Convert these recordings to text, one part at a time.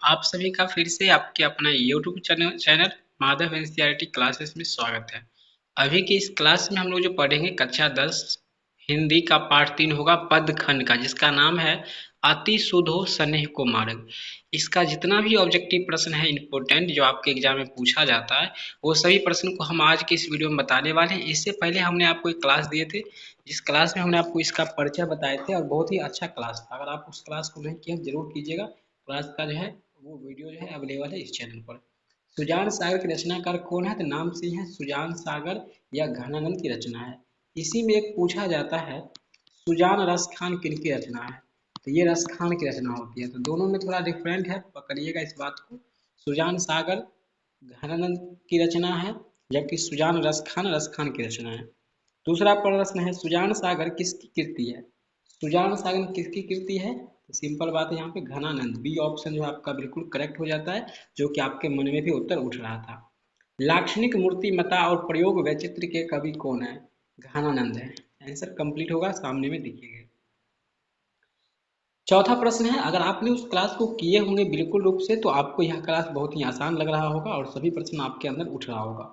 आप सभी का फिर से आपके अपना YouTube channel Madhav NCERT classes में स्वागत है। अभी की इस क्लास में हम लोग जो पढ़ेंगे कक्षा 10 हिंदी का पाठ 3 होगा पद खंड का, जिसका नाम है अति सुधो स्नेह को मार्ग। इसका जितना भी ऑब्जेक्टिव प्रश्न है इंपॉर्टेंट जो आपके एग्जाम में पूछा जाता है, वो सभी प्रश्न को हम आज के इस वीडियो में बताने वाले हैं। इससे पहले हमने आपको एक क्लास दिए थे, जिस क्लास में हमने आपको इसका परिचय बताए थे और बहुत ही अच्छा क्लास था। अगर आप उस क्लास को नहीं किए जरूर कीजिएगा। क्लास का जो है वो वीडियो जो है अवेलेबल है इस चैनल पर। सुजान सागर के रचनाकार कौन है? तो नाम से ही है सुजान सागर या घनानंद की रचना है। इसी में एक पूछा जाता है सुजान रस खान किनकी रचना है? तो ये रस खान की रचना होती है। तो दोनों में थोड़ा डिफरेंट है, पकड़िएगा इस बात को। सुजान सागर घनानंद की रचना है, जबकि सुजान रस खान की रचना है। दूसरा प्रश्न है सुजान सागर किसकी कृति है? सुजान सागर किसकी कृति है? तो सिंपल बात है, यहाँ पे घनानंद। बी ऑप्शन जो है आपका बिल्कुल करेक्ट हो जाता है, जो कि आपके मन में भी उत्तर उठ रहा था। लाक्षणिक मूर्तिमता और प्रयोग वैचित्र के कवि कौन है? घनानंद है। आंसर कंप्लीट होगा, सामने में दिखेगा। चौथा प्रश्न है, अगर आपने उस क्लास को किए होंगे बिल्कुल रूप से तो आपको यह क्लास बहुत ही आसान लग रहा होगा और सभी प्रश्न आपके अंदर उठ रहा होगा।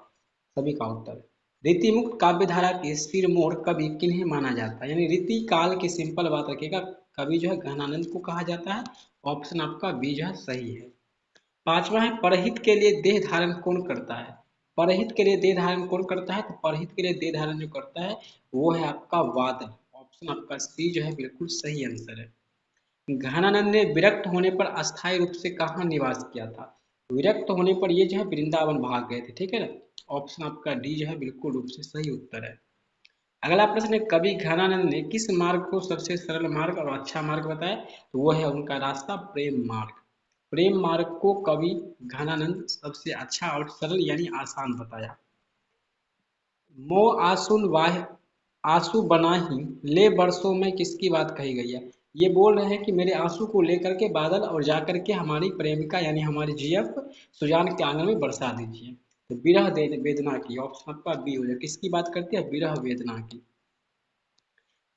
सभी का उत्तर। रीतिमुक्त काव्यधारा के सिरमौर कवि किन्हें माना जाता है? यानी रीति काल की सिंपल बात रखिएगा, कवि जो है घनानंद को कहा जाता है। ऑप्शन आपका बी जो है सही है। पांचवा है, परहित के लिए देह धारण कौन करता है? परहित के लिए देह धारण कौन करता है? तो परहित के लिए देह धारण जो करता है वो है आपका वादन। ऑप्शन आपका सी जो है बिल्कुल सही आंसर है। घनानंद ने विरक्त होने पर अस्थायी रूप से कहाँ निवास किया था? विरक्त होने पर ये जो है वृंदावन भाग गए थे, ठीक है ना। ऑप्शन आपका डी जो है बिल्कुल रूप से सही उत्तर है। अगला प्रश्न है, कवि घनानंद ने किस मार्ग को सबसे सरल मार्ग और अच्छा मार्ग बताया? तो वो है उनका रास्ता प्रेम मार्ग। प्रेम मार्ग को कवि घनानंद सबसे अच्छा और सरल यानी आसान बताया। मो आसुन वाह आंसू बना ही ले बरसों में किसकी बात कही गई है? ये बोल रहे हैं कि मेरे आंसू को लेकर के बादल और जाकर के हमारी प्रेमिका यानी हमारी जीएफ सुजान के आंगन में बरसा दीजिए। तो विरह वेदना की। ऑप्शन आपका बी हो जाए। किसकी बात करती है? विरह वेदना की।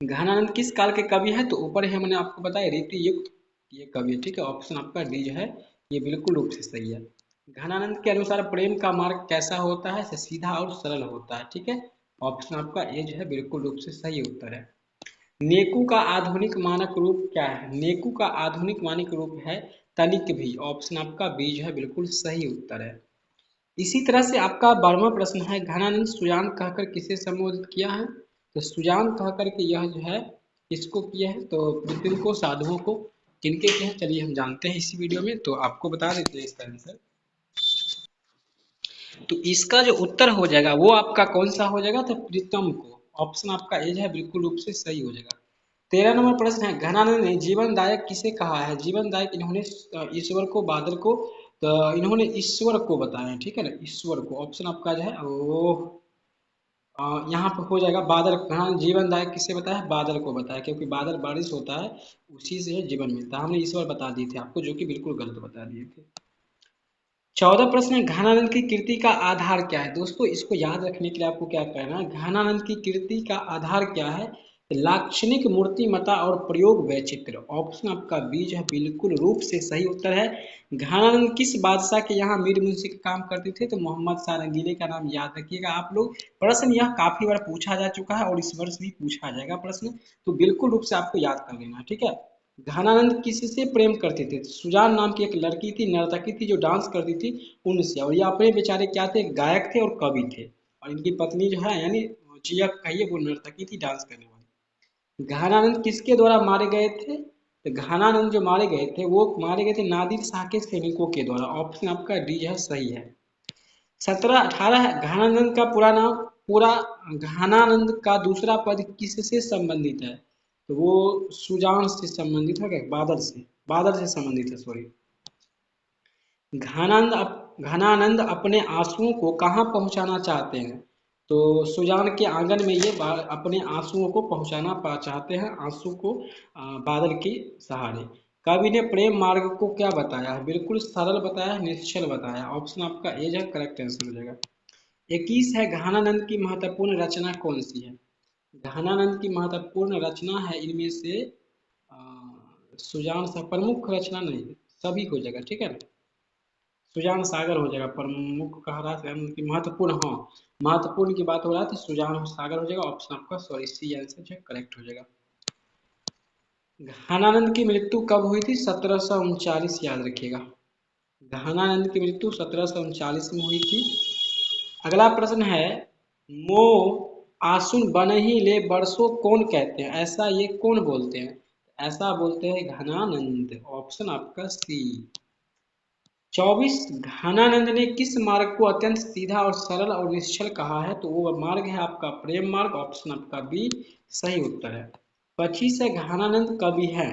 घनानंद किस काल के कवि है? तो ऊपर ही मैंने आपको बताया रीति युक्त ये कवि है, ठीक है। ऑप्शन आपका डी जो है ये बिल्कुल रूप से सही है। घनानंद के अनुसार प्रेम का मार्ग कैसा होता है? सीधा और सरल होता है, ठीक है। ऑप्शन आपका ए जो है बिल्कुल रूप से सही उत्तर है। नेकू का आधुनिक मानक रूप क्या है? नेकू का आधुनिक मानक रूप है तनिक भी। ऑप्शन आपका बी जो है बिल्कुल सही उत्तर है। इसी तरह से आपका 12वां प्रश्न है, घनानंद सुजान कहकर किसे संबोधित किया है? तो सुजान कहकर के यह जो है किसको किया है? तो पृथ्वी को, साधुओं को। किनके किया है चलिए हम जानते हैं इसी वीडियो में, तो आपको बता देते हैं इसका आंसर। तो इसका जो उत्तर हो जाएगा वो आपका कौन सा हो जाएगा? तो प्रीतम को। ऑप्शन आपका ए जो है बिल्कुल रूप से सही हो जाएगा। 13 नंबर प्रश्न है, घनानंद ने जीवनदायक किसे कहा है? जीवनदायक इन्होंने ईश्वर को, बादल को, तो इन्होंने ईश्वर को बताया है, ठीक है ना, ईश्वर को। ऑप्शन आपका जो है वो यहाँ पर हो जाएगा बादल। घनानंद जीवनदायक किसे बताया है? बादल को बताया, क्योंकि बादल बारिश होता है उसी से जीवन मिलता है। हमने ईश्वर बता दिए थे आपको, जो कि बिल्कुल गलत बता दिए थे। 14 प्रश्न है, घनानंद की कीर्ति का आधार क्या है? दोस्तों इसको याद रखने के लिए आपको क्या करना है, घनानंद की कीर्ति का आधार क्या है? लाक्षणिक मूर्तिमता और प्रयोग वैचित्र। ऑप्शन आपका बी जो है बिल्कुल रूप से सही उत्तर है। घनानंद किस बादशाह के यहाँ मीर मुंशी का काम करते थे? तो मोहम्मद शाह रंगीले का नाम याद रखिएगा आप लोग। प्रश्न यह काफी बार पूछा जा चुका है और इस वर्ष भी पूछा जाएगा प्रश्न, तो बिल्कुल रूप से आपको याद कर लेना है, ठीक है। घनानंद किससे प्रेम करते थे? सुजान नाम की एक लड़की थी, नर्तकी थी, जो डांस करती थी, उनसे। और ये अपने बेचारे क्या थे? गायक थे और कवि थे। और इनकी पत्नी जो है यानी जिया कहिए, वो नर्तकी थी, डांस करने वाली। घनानंद किसके द्वारा मारे गए थे? तो घनानंद जो मारे गए थे वो मारे गए थे नादिर शाह के सैनिकों के द्वारा। ऑप्शन आपका डी है सही है। 17 18 है, घनानंद का पूरा नाम पूरा घनानंद का दूसरा पद किससे संबंधित है? तो वो सुजान से संबंधित है क्या? बादल से संबंधित है, सॉरी। घनानंद अपने आंसुओं को कहाँ पहुंचाना चाहते हैं? तो सुजान के आंगन में ये अपने आंसुओं को पहुंचाना चाहते हैं, आंसू को बादल के सहारे। कवि ने प्रेम मार्ग को क्या बताया है? बिल्कुल सरल बताया है, निश्चल बताया। ऑप्शन आपका ए है करेक्ट आंसर हो जाएगा। 21 है, घनानंद की महत्वपूर्ण रचना कौन सी है? घनानंद की महत्वपूर्ण रचना है इनमें से सुजान सा प्रमुख रचना नहीं, सभी हो जाएगा, ठीक है। सुजान सागर हो जाएगा, प्रमुख कह रहा है कि महत्वपूर्ण, हाँ महत्वपूर्ण की बात हो रहा है तो सुजान सागर हो जाएगा। ऑप्शन आपका सॉरी सी आंसर जो करेक्ट हो जाएगा। घनानंद की मृत्यु कब हुई थी? 1739, याद रखिएगा। घनानंद की मृत्यु 1739 में हुई थी। अगला प्रश्न है, मो आसुन बन ही ले बरसों कौन कहते हैं? ऐसा ये कौन बोलते हैं? ऐसा बोलते हैं घनानंद। ऑप्शन आपका सी। 24, घनानंद ने किस मार्ग को अत्यंत सीधा और सरल और निश्चल कहा है? तो वो मार्ग है आपका प्रेम मार्ग। ऑप्शन आपका बी सही उत्तर है। 25 है, घनानंद कवि है,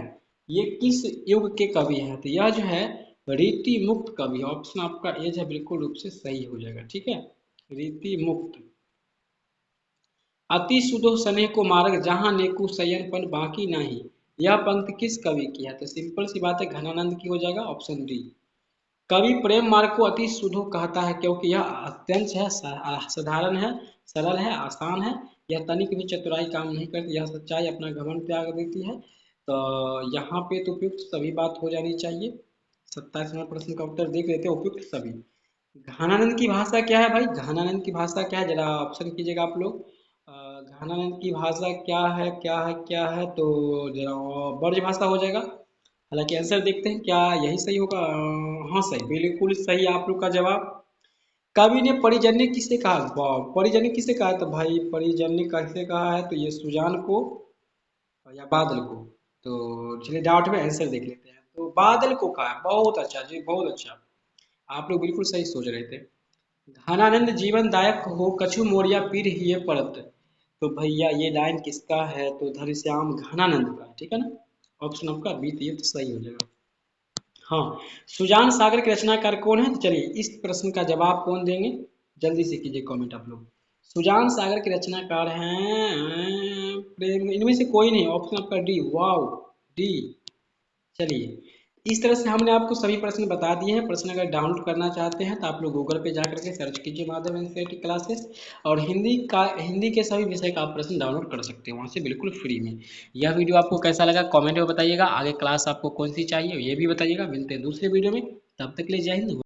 ये किस युग के कवि हैं? तो यह जो है रीति मुक्त कवि। ऑप्शन आपका ए जो है बिल्कुल रूप से सही हो जाएगा, ठीक है, रीति मुक्त। अति सुधो सने को मार्ग जहाँ नेकु सयनपन बाकी नहीं, यह पंक्ति किस कवि की है? तो सिंपल सी बात है, घनानंद की हो जाएगा, ऑप्शन डी। कवि प्रेम मार्ग को अति सुधो कहता है क्योंकि यह अत्यंत है साधारण है, सरल है, आसान है, यह तनिक भी चतुराई काम नहीं करती, यह सच्चाई अपना घमंड त्याग देती है। तो यहाँ पे तो उपयुक्त सभी बात हो जानी चाहिए। 27 नंबर प्रश्न का उत्तर देख लेते हैं, उपयुक्त सभी। घनानंद की भाषा क्या है भाई? घनानंद की भाषा क्या है, जरा ऑप्शन कीजिएगा आप लोग। घनानंद की भाषा क्या है, क्या है, क्या है? तो जरा ब्रज भाषा हो जाएगा। हालांकि आंसर देखते हैं क्या यही सही होगा। हाँ सही, बिल्कुल सही आप लोग का जवाब। कवि ने परिजन्य किसे कहा? वाह, परिजन्य किसे कहा? तो भाई परिजन्य किसे कहा है? तो ये सुजान को या बादल को। तो चलिए डाउट में आंसर देख लेते हैं। तो बादल को कहा है, बहुत अच्छा जी, बहुत अच्छा। आप लोग बिल्कुल सही सोच रहे थे। घनानंद जीवन दायक हो कछु मोरिया पीर हिये पड़त। तो भैया ये लाइन किसका है? तो धनश्याम घनानंद का है, ठीक है ना। ऑप्शन आपका बी तो ये तो सही हो जाएगा। हाँ, सुजान सागर के रचनाकार कौन है? तो चलिए इस प्रश्न का जवाब कौन देंगे, जल्दी से कीजिए कमेंट आप लोग। सुजान सागर के रचनाकार हैं प्रेम, इनमें से कोई नहीं। ऑप्शन आपका डी, वाओ, डी। चलिए, इस तरह से हमने आपको सभी प्रश्न बता दिए हैं। प्रश्न अगर डाउनलोड करना चाहते हैं तो आप लोग गूगल पे जा करके सर्च कीजिए माधव एनसीईआरटी क्लासेस, और हिंदी के सभी विषय का आप प्रश्न डाउनलोड कर सकते हैं वहाँ से बिल्कुल फ्री में। यह वीडियो आपको कैसा लगा कमेंट में बताइएगा। आगे क्लास आपको कौन सी चाहिए ये भी बताइएगा। मिलते हैं दूसरे वीडियो में, तब तक के लिए जय हिंद।